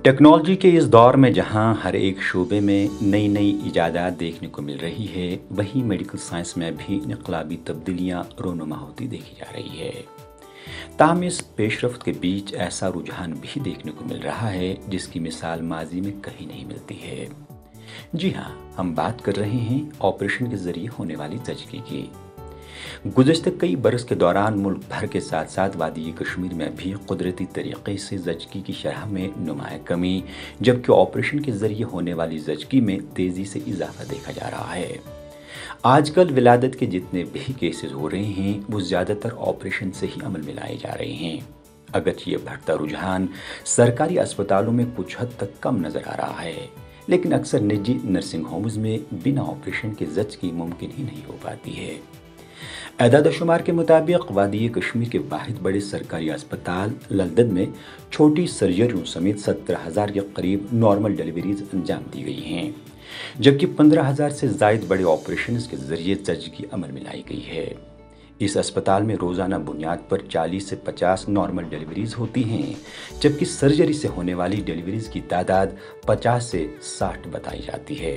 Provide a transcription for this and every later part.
Technology के इस दौर में जहां हर एक शोबे में नई नई इजादात देखने को मिल रही है, वहीं मेडिकल साइंस में भी इनकलाबी तब्दीलियां रोनुमा होती देखी जा रही है। ताहम इस पेशरफ्त के बीच ऐसा रुझान भी देखने को मिल रहा है जिसकी मिसाल माजी में कहीं नहीं मिलती है। जी हाँ, हम बात कर रहे हैं ऑपरेशन के जरिए होने वाली जचकी की। गुज़श्ता कई बरस के दौरान मुल्क भर के साथ साथ वादी कश्मीर में भी कुदरती तरीक़े से जचकी की शरह में नुमाया कमी, जबकि ऑपरेशन के ज़रिए होने वाली जचकी में तेज़ी से इजाफा देखा जा रहा है। आजकल विलादत के जितने भी केसेस हो रहे हैं वो ज़्यादातर ऑपरेशन से ही अमल में लाए जा रहे हैं। अगरचे ये बढ़ता रुझान सरकारी अस्पतालों में कुछ हद तक कम नज़र आ रहा है, लेकिन अक्सर निजी नर्सिंग होम्स में बिना ऑपरेशन के जचकी मुमकिन ही नहीं हो पाती है। एदाद शुमार के मुताबिक वादी कश्मीर के वाहिद बड़े सरकारी अस्पताल लंदन में छोटी सर्जरियों समेत 17,000 के करीब नॉर्मल डिलीवरीज अंजाम दी गई हैं, जबकि 15,000 से जायद बड़े ऑपरेशन के जरिए जचकी अमल में लाई गई है। इस अस्पताल में रोज़ाना बुनियाद पर 40 से 50 नॉर्मल डिलीवरीज होती हैं, जबकि सर्जरी से होने वाली डिलीवरीज की तादाद 50 से 60 बताई जाती है।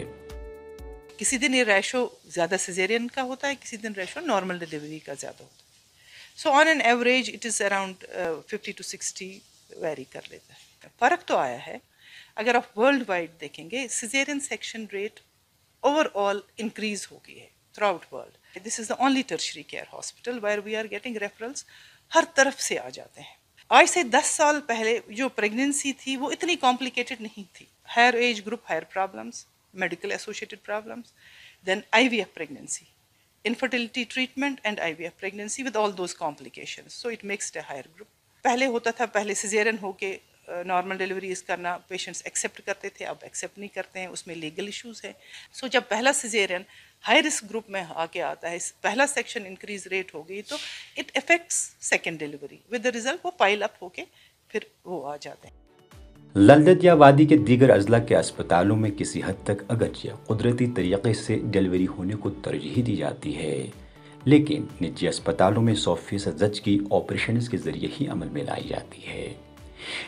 किसी दिन ये रेशो ज़्यादा सिजेरियन का होता है, किसी दिन रेशो नॉर्मल डिलीवरी का ज़्यादा होता है। So on an average it is around 50 to 60 vary कर लेता है। फ़र्क तो आया है। अगर आप वर्ल्ड वाइड देखेंगे, caesarean section rate overall increase हो गई है throughout world. This is the only tertiary care hospital where we are getting referrals, हर तरफ से आ जाते हैं। आज से 10 साल पहले जो प्रेगनेंसी थी वो इतनी कॉम्प्लिकेटेड नहीं थी। Higher age group, higher problems, medical associated problems, then IVF pregnancy, infertility treatment and IVF pregnancy with all those complications, so it makes it a higher group. पहले होता था, पहले सिजेरियन होके नॉर्मल डिलीवरीज करना patients accept करते थे, अब accept नहीं करते हैं, उसमें लीगल इश्यूज है। सो जब पहला सिजेरियन हाई रिस्क ग्रुप में आके आता है, पहला सेक्शन इंक्रीज रेट हो गई, तो it affects second delivery with the result वो पाइल अप होके फिर वो आ जाते हैं। लंदन या वादी के दीगर अजला के अस्पतालों में किसी हद तक अगरचे कुदरती तरीक़े से डिलीवरी होने को तरजीह दी जाती है, लेकिन निजी अस्पतालों में 100% जचकी ऑपरेशन के ज़रिए ही अमल में लाई जाती है।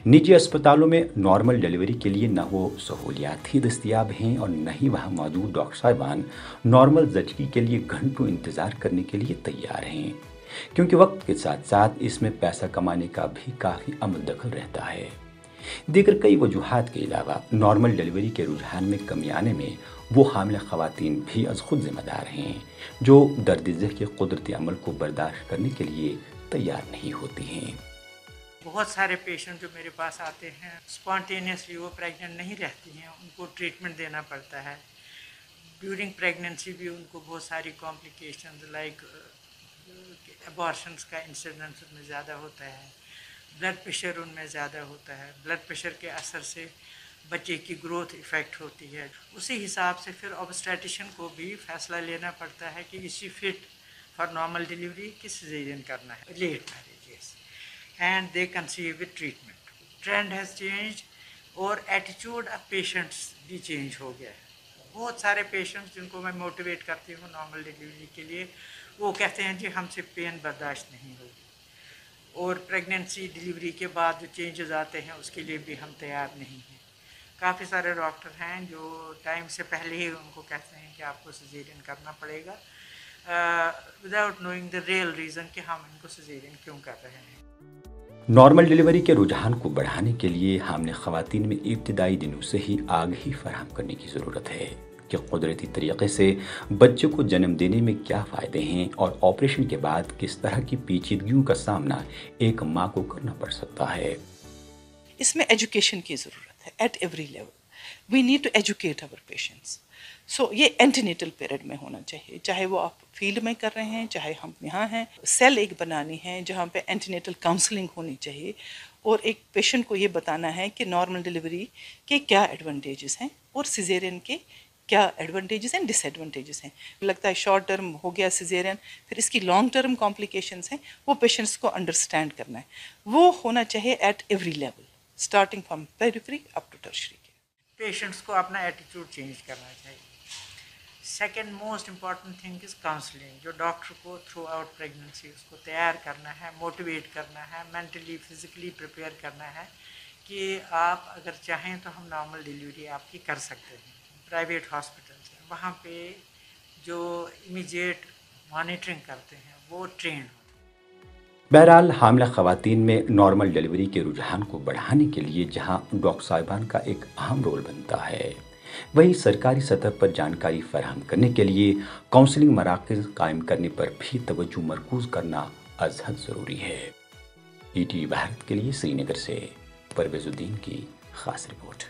निजी अस्पतालों में नॉर्मल डिलीवरी के लिए न वो सहूलियात ही दस्तियाब हैं और न ही वहाँ मौजूद डॉक्टर साहिबान नॉर्मल जचकी के लिए घंटों इंतज़ार करने के लिए तैयार हैं, क्योंकि वक्त के साथ साथ इसमें पैसा कमाने का भी काफ़ी अमल दखल रहता है। दीगर कई वजूहात के अलावा नॉर्मल डिलीवरी के रुझान में कमी आने में वो हामिल ख़वातीन भी अज़ खुद ज़िम्मेदार हैं जो दर्द ज़ह के कुदरती अमल को बर्दाश्त करने के लिए तैयार नहीं होती हैं। बहुत सारे पेशेंट जो मेरे पास आते हैं स्पॉन्टेनियसली वो प्रेग्नेंट नहीं रहती हैं, उनको ट्रीटमेंट देना पड़ता है। ड्यूरिंग प्रेगनेंसी भी उनको बहुत सारी कॉम्प्लिकेशंस लाइक अबॉर्शंस का इंसिडेंस उनमें ज़्यादा होता है, ब्लड प्रेशर उनमें ज़्यादा होता है, ब्लड प्रेशर के असर से बच्चे की ग्रोथ इफ़ेक्ट होती है। उसी हिसाब से फिर ऑब्स्टेट्रिशियन को भी फैसला लेना पड़ता है कि इसी फिट फॉर नॉर्मल डिलीवरी कि सिजेरियन करना है। Late marriages and they conceive with treatment, trend has change और एटीट्यूड ऑफ पेशेंट्स भी चेंज हो गया है। बहुत सारे पेशेंट्स जिनको मैं मोटिवेट करती हूँ नॉर्मल डिलीवरी के लिए, वो कहते हैं जी हमसे पेन बर्दाश्त नहीं होगी, और प्रेगनेंसी डिलीवरी के बाद जो चेंजेस आते हैं उसके लिए भी हम तैयार नहीं हैं। काफ़ी सारे डॉक्टर हैं जो टाइम से पहले ही उनको कहते हैं कि आपको सिजेरियन करना पड़ेगा without knowing the real reason कि हम इनको सिजेरियन क्यों कर रहे हैं। नॉर्मल डिलीवरी के रुझान को बढ़ाने के लिए हामिल ख़वातीन में इब्तिदाई दिनों से ही आगाही फराहम करने की ज़रूरत है कि कुदरती तरीक़े से बच्चे को जन्म देने में क्या फ़ायदे हैं और ऑपरेशन के बाद किस तरह की पेचीदगियों का सामना एक माँ को करना पड़ सकता है। इसमें एजुकेशन की ज़रूरत है at every level. We need to educate our patients. So ये एंटीनेटल पीरियड में होना चाहिए, चाहे वो आप फील्ड में कर रहे हैं, चाहे हम यहाँ हैं। सेल एक बनानी है जहाँ पे एंटीनेटल काउंसलिंग होनी चाहिए और एक पेशेंट को ये बताना है कि नॉर्मल डिलीवरी के क्या एडवांटेजेस हैं और सिजेरियन के क्या एडवांटेजेस एंड डिसएडवांटेजेस हैं। लगता है शॉर्ट टर्म हो गया सिजेरियन, फिर इसकी लॉन्ग टर्म कॉम्प्लिकेशंस हैं, वो पेशेंट्स को अंडरस्टैंड करना है। वो होना चाहिए at every level, starting from periphery up to tertiary. Patients को अपना एटीट्यूड चेंज करना चाहिए। Second most important thing is counselling, जो डॉक्टर को थ्रू आउट प्रेगनेंसी उसको तैयार करना है, मोटिवेट करना है, मेंटली फिज़िकली प्रिपेयर करना है کہ آپ اگر چاہیں تو ہم نارمل ڈیلیوری آپ کی کر سکتے ہیں. پرائیویٹ ہاسپٹلس ہیں وہاں پہ جو امیجیٹ مانیٹرنگ کرتے ہیں وہ ٹرینڈ ہوتے ہیں. بہرحال حاملہ خواتین میں نارمل ڈیلیوری کے رجحان کو بڑھانے کے لیے جہاں ڈاکٹر صاحبان کا ایک اہم رول بنتا ہے، وہیں سرکاری سطح پر جانکاری فراہم کرنے کے لیے کاؤنسلنگ مراکز قائم کرنے پر بھی توجہ مرکوز کرنا از حد ضروری ہے. ETV بھارت کے لیے سری نگر سے پرویز الدین کی خاص رپورٹ.